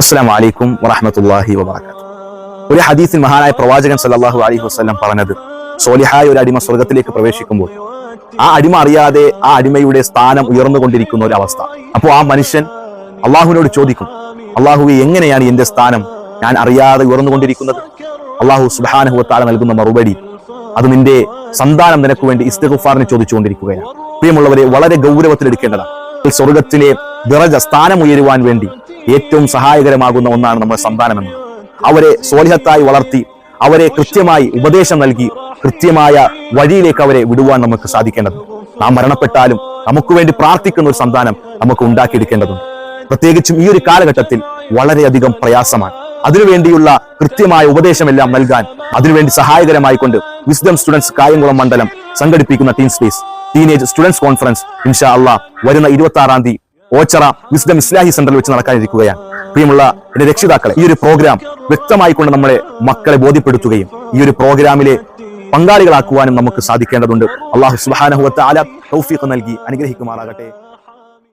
അസ്സലാമു അലൈക്കും വറഹ്മത്തുള്ളാഹി വബറകാതുഹു. ഒരു ഹദീസിൽ മഹാനായ പ്രവാചകൻ സല്ലല്ലാഹു അലൈഹി വസല്ലം പറഞ്ഞത്, സോലിഹായ ഒരു അടിമ സ്വർഗത്തിലേക്ക് പ്രവേശിക്കുമ്പോൾ ആ അടിമ അറിയാതെ ആ അടിമയുടെ സ്ഥാനം ഉയർന്നുകൊണ്ടിരിക്കുന്ന ഒരു അവസ്ഥ. അപ്പോൾ ആ മനുഷ്യൻ അള്ളാഹുവിനോട് ചോദിക്കും, അള്ളാഹുവേ, എങ്ങനെയാണ് എന്റെ സ്ഥാനം ഞാൻ അറിയാതെ ഉയർന്നുകൊണ്ടിരിക്കുന്നത്? അള്ളാഹു സുബ്ഹാനഹു വ തആല നൽകുന്ന മറുപടി, അത് നിന്റെ സന്താനം നിനക്ക് വേണ്ടി ഇസ്തിഗ്ഫാറിന് ചോദിച്ചുകൊണ്ടിരിക്കുകയാണ്. പ്രിയമുള്ളവരെ, വളരെ ഗൗരവത്തിലെടുക്കേണ്ടതാണ്. സ്വർഗത്തിലെ ദറജ, സ്ഥാനം ഉയരുവാൻ വേണ്ടി ഏറ്റവും സഹായകരമാകുന്ന ഒന്നാണ് നമ്മുടെ സന്താനമെന്ന്. അവരെ സ്വാലിഹത്തായി വളർത്തി അവരെ കൃത്യമായി ഉപദേശം നൽകി കൃത്യമായ വഴിയിലേക്ക് അവരെ വിടുവാൻ നമുക്ക് സാധിക്കേണ്ടതുണ്ട്. നാം മരണപ്പെട്ടാലും നമുക്ക് വേണ്ടി പ്രാർത്ഥിക്കുന്ന ഒരു സന്താനം നമുക്ക് ഉണ്ടാക്കിയെടുക്കേണ്ടതുണ്ട്. പ്രത്യേകിച്ചും ഈ ഒരു കാലഘട്ടത്തിൽ വളരെയധികം പ്രയാസമാണ്. അതിനുവേണ്ടിയുള്ള കൃത്യമായ ഉപദേശമെല്ലാം നൽകാൻ അതിനുവേണ്ടി സഹായകരമായി കൊണ്ട് വിസ്ഡം സ്റ്റുഡൻസ് കായംകുളം മണ്ഡലം സംഘടിപ്പിക്കുന്ന team space teenage students conference ഇൻഷാ അള്ളാഹ് വരുന്ന 26-ാം തീയതി ഓച്ചറ വിസ്ഡം ഇസ്ലാഹി സെന്ററിൽ വെച്ച് നടക്കാനിരിക്കുകയാണ്. പ്രിയമുള്ള എന്റെ രക്ഷിതാക്കളെ, ഈ ഒരു പ്രോഗ്രാം വ്യക്തമായി കൊണ്ട് നമ്മളെ മക്കളെ ബോധ്യപ്പെടുത്തുകയും ഈ ഒരു പ്രോഗ്രാമിലെ പങ്കാളികളാക്കുവാനും നമുക്ക് സാധിക്കേണ്ടതുണ്ട്. അള്ളാഹു സുബ്ഹാനഹു വ തആല തൗഫീഖ് നൽകി അനുഗ്രഹിക്കുമാറാകട്ടെ.